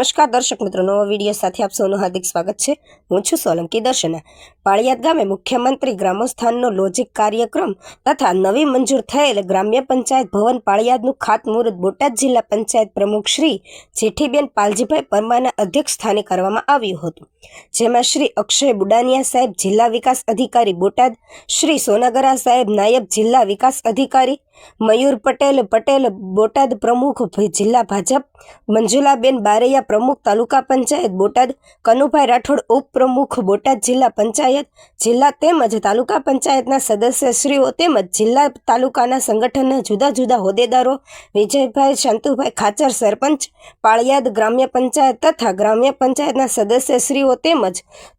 નમસ્કાર દર્શક મિત્રો, નવો વિડીયો સાથે આપ સૌનું હાર્દિક સ્વાગત છે। હું છું સોલંકી દર્શના। પાળિયાદ ગામે મુખ્યમંત્રી ગ્રામોત્થાનનો લોજિક કાર્યક્રમ તથા નવી મંજૂર થયેલ ગ્રામ્ય પંચાયત ભવન પાળિયાદનું ખાતમુહૂર્ત બોટાદ જિલ્લા પંચાયત પ્રમુખ શ્રી જેઠીબેન પાલજીભાઈ પરમારના અધ્યક્ષ સ્થાને કરવામાં આવ્યું હતું, જેમાં શ્રી અક્ષય બુડાનિયા સાહેબ જિલ્લા વિકાસ અધિકારી બોટાદ, શ્રી સોનાગરા સાહેબ નાયબ જિલ્લા વિકાસ અધિકારી, મયુર પટેલ બોટાદ પ્રમુખ જિલ્લા ભાજપ, મંજુલાબેન બારૈયા પ્રમુખ તાલુકા પંચાયત બોટાદ, કનુભાઈ રાઠોડ ઉપપ્રમુખ બોટાદ જિલ્લા પંચાયત, જિલ્લા તેમજ તાલુકા પંચાયતના સદસ્યશ્રીઓ તેમજ જિલ્લા તાલુકાના સંગઠનના જુદા જુદા હોદ્દેદારો, વિજયભાઈ શાંતુભાઈ ખાચર સરપંચ, પાળિયાદ ગ્રામ્ય પંચાયત તથા ગ્રામ્ય પંચાયતના સદસ્યશ્રીઓ તેમજ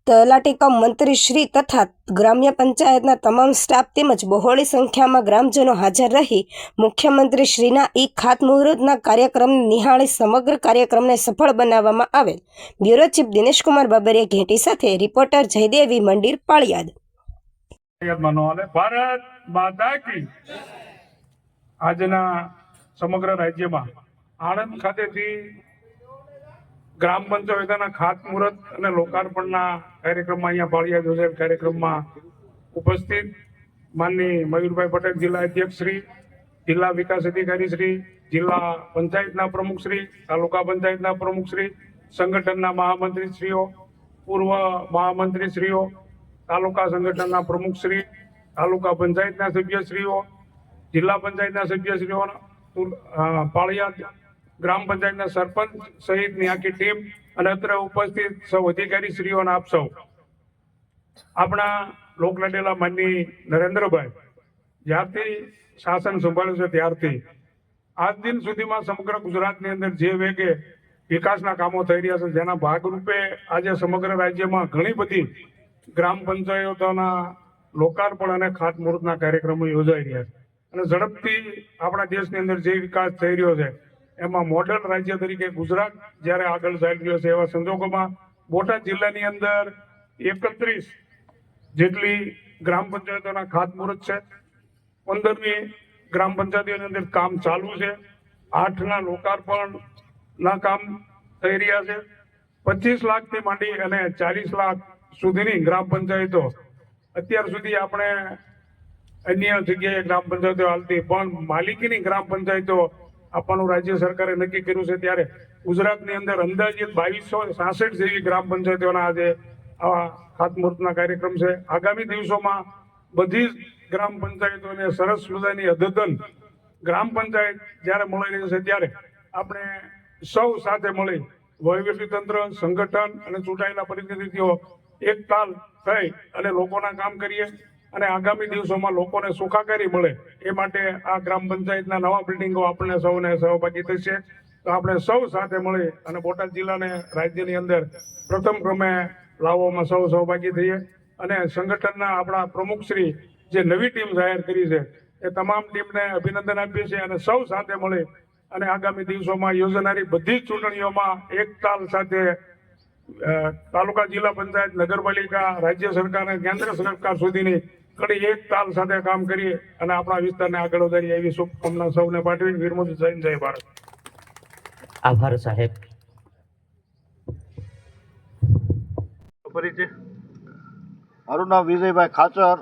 તલાટી કમ મંત્રીશ્રી તથા ગ્રામ્ય પંચાયતના તમામ સ્ટાફ તેમજ બહોળી સંખ્યામાં ગ્રામજનો હાજર રહી મુખ્યમંત્રી શ્રીના ઈ ખાતમુહૂર્તના કાર્યક્રમને નિહાળી સમગ્ર કાર્યક્રમને સફળ બનાવવામાં આવેલ। બ્યુરો ચીફ દિનેશકુમાર બાબરિયા ઘેટી સાથે રિપોર્ટર જયદેવી મંદિર પાળિયાદ। ભારત માતા કી। આજના સમગ્ર રાજ્યમાં આણંદ ખાતેથી ગ્રામ પંચાયતના ખાતમુહૂર્ત અને લોકાર્પણના કાર્યક્રમમાં અહીંયા પાળિયાદ યોજાયેલ કાર્યક્રમમાં ઉપસ્થિત માનનીય મયુરભાઈ પટેલ જિલ્લા અધ્યક્ષ શ્રી, જિલ્લા વિકાસ અધિકારી શ્રી, જિલ્લા પંચાયતના પ્રમુખ શ્રી, તાલુકા પંચાયતના પ્રમુખ શ્રી, સંગઠનના મહામંત્રી શ્રીઓ, પૂર્વ મહામંત્રી શ્રીઓ, તાલુકા સંગઠનના પ્રમુખ શ્રી, તાલુકા પંચાયતના સભ્યશ્રીઓ, જિલ્લા પંચાયતના સભ્યશ્રીઓ, પાળિયાદ ગ્રામ પંચાયતના સરપંચ સહિતની આખી ટીમ અને અત્રે ઉપસ્થિત સૌ અધિકારી શ્રીઓ અને આપ સૌ, આપણા લોકલાડેલા માનની નરેન્દ્રભાઈ જ્યારથી શાસન સંભાળ્યું છે ત્યારથી આજ દિન સુધીમાં સમગ્ર ગુજરાતની અંદર જે વેગે વિકાસના કામો થઈ રહ્યા છે, જેના ભાગરૂપે આજે સમગ્ર રાજ્યમાં ઘણી બધી ગ્રામ પંચાયતોના લોકાર્પણ અને ખાતમુહૂર્તના કાર્યક્રમો યોજાઈ રહ્યા છે અને ઝડપથી આપણા દેશની અંદર જે વિકાસ થઈ રહ્યો છે એમાં મોડલ રાજ્ય તરીકે ગુજરાત જ્યારે આગળ ચાલી રહ્યો છે, એવા સંજોગોમાં બોટાદ જિલ્લાની અંદર 31 જેટલી ગ્રામ પંચાયતોના ખાતમુહૂર્ત છે, 15મી ગ્રામ પંચાયતોની અંદર કામ ચાલુ છે, 8ના લોકાર્પણના કામ થઈ રહ્યા છે, 25 લાખથી માંડી અને 40 લાખ સુધીની ગ્રામ પંચાયતો અત્યાર સુધી આપણે અન્ય જગ્યાએ ગ્રામ પંચાયતો હાલતી પણ માલિકીની ગ્રામ પંચાયતો આપવાનું રાજ્ય સરકારે નક્કી કર્યું છે, ત્યારે ગુજરાતની અંદર અંદાજિત 2266 જેવી ગ્રામ પંચાયતોના આજે આવા ખાતમુહૂર્તના કાર્યક્રમ છે। આગામી દિવસોમાં બધી જ ગ્રામ પંચાયતોને સરસ મજાની અદ્યતન ગ્રામ પંચાયત જ્યારે મળી રહી છે, ત્યારે આપણે સૌ સાથે મળી વહીવટીતંત્ર, સંગઠન અને ચૂંટાયેલા પ્રતિનિધિઓ એક તાલ થઈ અને લોકોના કામ કરીએ અને આગામી દિવસોમાં લોકોને સુખાકારી મળે એ માટે આ ગ્રામ પંચાયતના નવા બિલ્ડિંગો આપણને સૌને સહભાગી થશે। તો આપણે સૌ સાથે મળી અને બોટાદ જિલ્લાને રાજ્યની અંદર પ્રથમ ક્રમે લાવવામાં સૌ સહભાગી થઈએ અને સંગઠનના આપણા પ્રમુખશ્રી જે નવી ટીમ જાહેર કરી છે એ તમામ ટીમને અભિનંદન આપીએ છીએ અને સૌ સાથે મળી અને આગામી દિવસોમાં યોજાનારી બધી જ ચૂંટણીઓમાં એક તાલ સાથે તાલુકા, જિલ્લા પંચાયત, નગરપાલિકા, રાજ્ય સરકાર અને કેન્દ્ર સરકાર સુધીની કડી એક તાલ સાથે કામ કરીએ અને આપણા વિસ્તારને આગળ વધારીએ એવી શુભકામના સૌને પાઠવી વીરમોદી જય જય ભારત। આભાર સાહેબ। પરિચય। મારું નામ વિજયભાઈ ખાચર,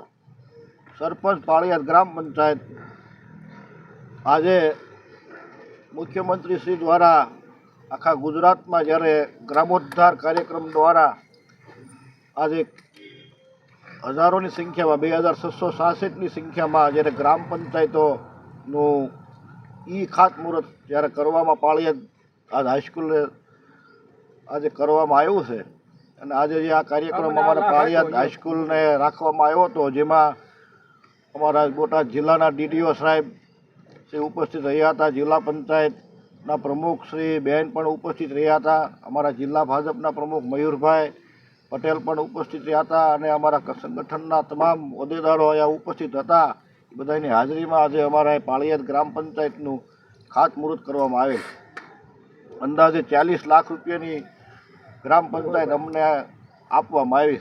સરપંચ પાળિયાદ ગ્રામ પંચાયત। આજે મુખ્યમંત્રી શ્રી દ્વારા આખા ગુજરાતમાં જ્યારે ગ્રામોદ્ધાર કાર્યક્રમ દ્વારા આજે હજારોની સંખ્યામાં 2666ની સંખ્યામાં જ્યારે ગ્રામ પંચાયતોનું ઈ ખાતમુહૂર્ત જ્યારે કરવામાં પાળિયાદ આજ હાઈસ્કૂલે આજે કરવામાં આવ્યું છે અને આજે જે આ કાર્યક્રમ અમારા પાળિયાદ હાઈસ્કૂલને રાખવામાં આવ્યો હતો, જેમાં અમારા બોટાદ જિલ્લાના ડીડીઓ સાહેબ શ્રી ઉપસ્થિત રહ્યા હતા, જિલ્લા પંચાયતના પ્રમુખ શ્રી બેન પણ ઉપસ્થિત રહ્યા હતા, અમારા જિલ્લા ભાજપના પ્રમુખ મયુરભાઈ પટેલ પણ ઉપસ્થિત રહ્યા હતા અને અમારા સંગઠનના તમામ હોદ્દેદારો અહીંયા ઉપસ્થિત હતા। એ બધાની હાજરીમાં આજે અમારા પાળિયાદ ગ્રામ પંચાયતનું ખાતમુહૂર્ત કરવામાં આવેલ। અંદાજે 40 લાખ રૂપિયાની ગ્રામ પંચાયત અમને આપવામાં આવી।